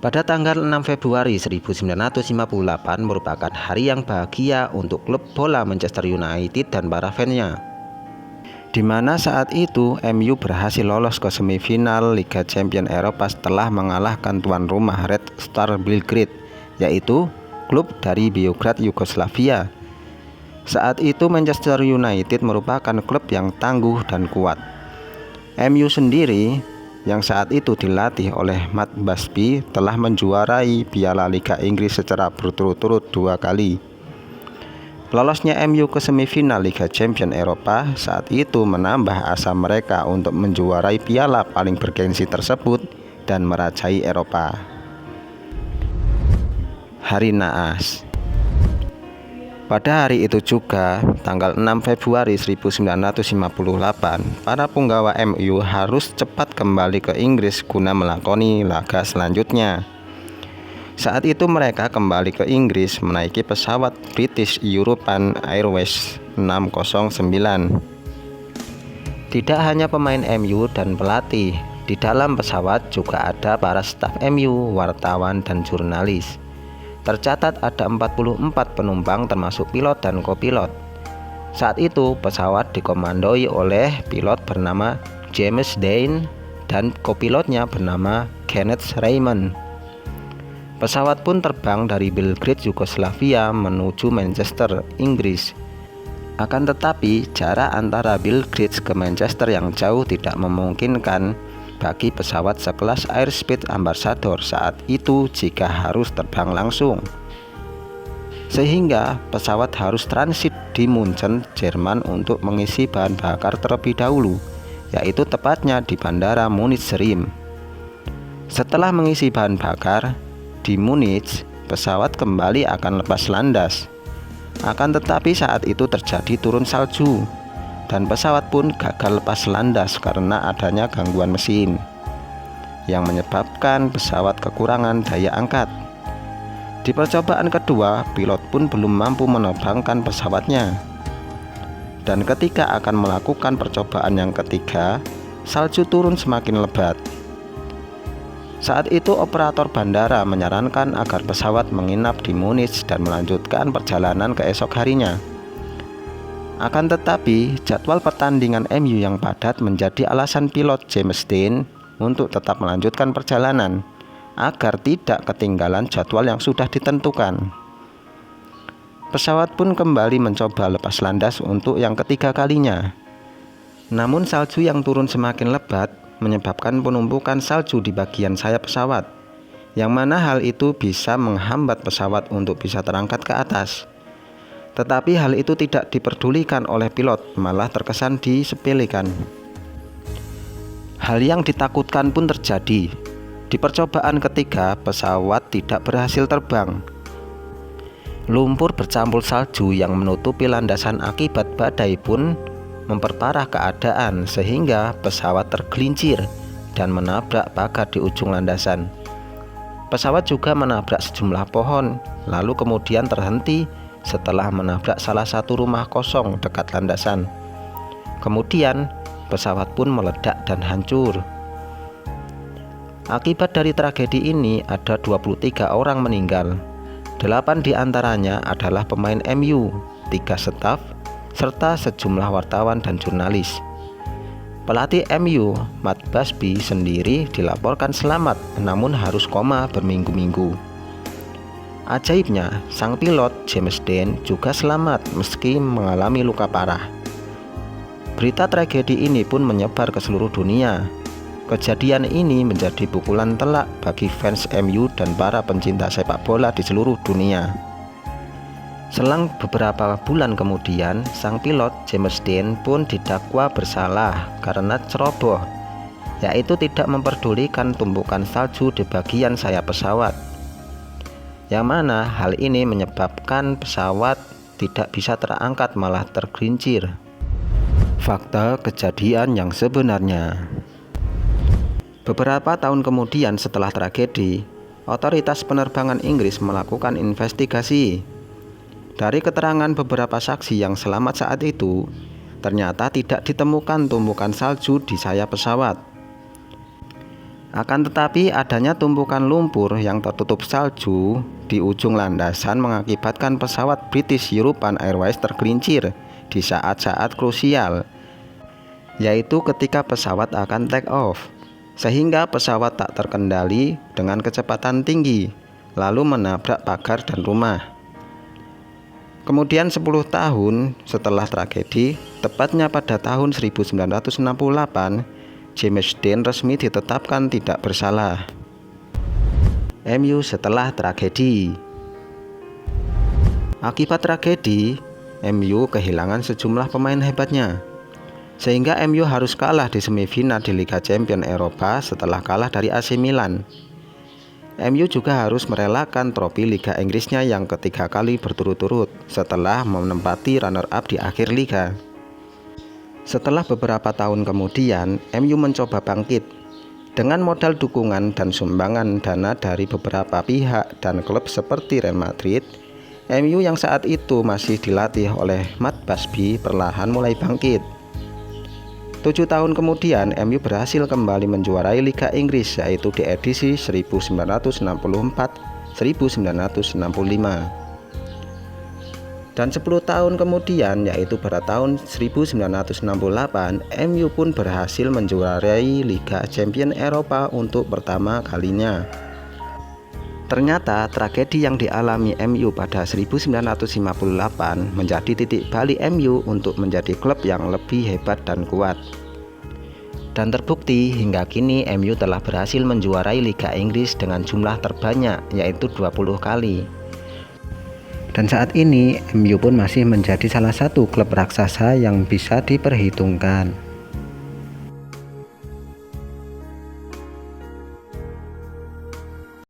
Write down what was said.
Pada tanggal 6 Februari 1958 merupakan hari yang bahagia untuk klub bola Manchester United dan para fansnya, di mana saat itu MU berhasil lolos ke semifinal Liga Champions Eropa setelah mengalahkan tuan rumah Red Star Belgrade, yaitu klub dari Beograd, Yugoslavia. Saat itu Manchester United merupakan klub yang tangguh dan kuat. MU sendiri yang saat itu dilatih oleh Matt Busby telah menjuarai Piala Liga Inggris secara berturut-turut 2 kali. Lolosnya MU ke semifinal Liga Champions Eropa saat itu menambah asa mereka untuk menjuarai piala paling bergengsi tersebut dan merajai Eropa. Hari naas. Pada hari itu juga, tanggal 6 Februari 1958, para punggawa MU harus cepat kembali ke Inggris guna melakoni laga selanjutnya. Saat itu mereka kembali ke Inggris menaiki pesawat British European Airways 609. Tidak hanya pemain MU dan pelatih, di dalam pesawat juga ada para staf MU, wartawan, dan jurnalis. Tercatat ada 44 penumpang termasuk pilot dan kopilot. Saat itu pesawat dikomandoi oleh pilot bernama James Dean dan kopilotnya bernama Kenneth Raymond. Pesawat pun terbang dari Belgrade, Yugoslavia menuju Manchester, Inggris. Akan tetapi jarak antara Belgrade ke Manchester yang jauh tidak memungkinkan bagi pesawat sekelas Airspeed Ambassador saat itu jika harus terbang langsung, sehingga pesawat harus transit di Munchen, Jerman untuk mengisi bahan bakar terlebih dahulu, yaitu tepatnya di Bandara Munich Rim. Setelah mengisi bahan bakar di Munich, pesawat kembali akan lepas landas. Akan tetapi saat itu terjadi turun salju dan pesawat pun gagal lepas landas karena adanya gangguan mesin yang menyebabkan pesawat kekurangan daya angkat. Di percobaan kedua, pilot pun belum mampu menerbangkan pesawatnya. Dan ketika akan melakukan percobaan yang ketiga, salju turun semakin lebat. Saat itu operator bandara menyarankan agar pesawat menginap di Munich dan melanjutkan perjalanan ke esok harinya. Akan tetapi, jadwal pertandingan MU yang padat menjadi alasan pilot James Dean untuk tetap melanjutkan perjalanan agar tidak ketinggalan jadwal yang sudah ditentukan. Pesawat pun kembali mencoba lepas landas untuk yang ketiga kalinya. Namun salju yang turun semakin lebat menyebabkan penumpukan salju di bagian sayap pesawat, yang mana hal itu bisa menghambat pesawat untuk bisa terangkat ke atas. Tetapi hal itu tidak diperdulikan oleh pilot, malah terkesan disepelekan. Hal yang ditakutkan pun terjadi. Di percobaan ketiga, pesawat tidak berhasil terbang. Lumpur bercampur salju yang menutupi landasan akibat badai pun memperparah keadaan sehingga pesawat tergelincir dan menabrak pagar di ujung landasan. Pesawat juga menabrak sejumlah pohon, lalu kemudian terhenti setelah menabrak salah satu rumah kosong dekat landasan. Kemudian pesawat pun meledak dan hancur. Akibat dari tragedi ini ada 23 orang meninggal. 8 diantaranya adalah pemain MU, 3 staf, serta sejumlah wartawan dan jurnalis. Pelatih MU, Matt Busby sendiri dilaporkan selamat namun harus koma berminggu-minggu. Ajaibnya, sang pilot James Dean juga selamat meski mengalami luka parah. Berita tragedi ini pun menyebar ke seluruh dunia. Kejadian ini menjadi pukulan telak bagi fans MU dan para pencinta sepak bola di seluruh dunia. Selang beberapa bulan kemudian, sang pilot James Dean pun didakwa bersalah karena ceroboh, yaitu tidak memperdulikan tumpukan salju di bagian sayap pesawat, yang mana hal ini menyebabkan pesawat tidak bisa terangkat malah tergelincir. Fakta kejadian yang sebenarnya. Beberapa tahun kemudian setelah tragedi, otoritas penerbangan Inggris melakukan investigasi. Dari keterangan beberapa saksi yang selamat saat itu, ternyata tidak ditemukan tumpukan salju di sayap pesawat. Akan tetapi adanya tumpukan lumpur yang tertutup salju di ujung landasan mengakibatkan pesawat British European Airways tergelincir di saat-saat krusial, yaitu ketika pesawat akan take off, sehingga pesawat tak terkendali dengan kecepatan tinggi lalu menabrak pagar dan rumah. Kemudian 10 tahun setelah tragedi, tepatnya pada tahun 1968, James Dean resmi ditetapkan tidak bersalah. MU setelah tragedi. Akibat tragedi, MU kehilangan sejumlah pemain hebatnya, sehingga MU harus kalah di semifinal di Liga Champions Eropa setelah kalah dari AC Milan. MU juga harus merelakan trofi Liga Inggrisnya yang ketiga kali berturut-turut setelah menempati runner-up di akhir liga. Setelah beberapa tahun kemudian, MU mencoba bangkit dengan modal dukungan dan sumbangan dana dari beberapa pihak dan klub seperti Real Madrid. MU yang saat itu masih dilatih oleh Matt Busby perlahan mulai bangkit. 7 tahun kemudian, MU berhasil kembali menjuarai Liga Inggris, yaitu di edisi 1964-1965. Dan 10 tahun kemudian, yaitu pada tahun 1968, MU pun berhasil menjuarai Liga Champions Eropa untuk pertama kalinya. Ternyata tragedi yang dialami MU pada 1958 menjadi titik balik MU untuk menjadi klub yang lebih hebat dan kuat. Dan terbukti hingga kini MU telah berhasil menjuarai Liga Inggris dengan jumlah terbanyak, yaitu 20 kali. Dan saat ini MU pun masih menjadi salah satu klub raksasa yang bisa diperhitungkan.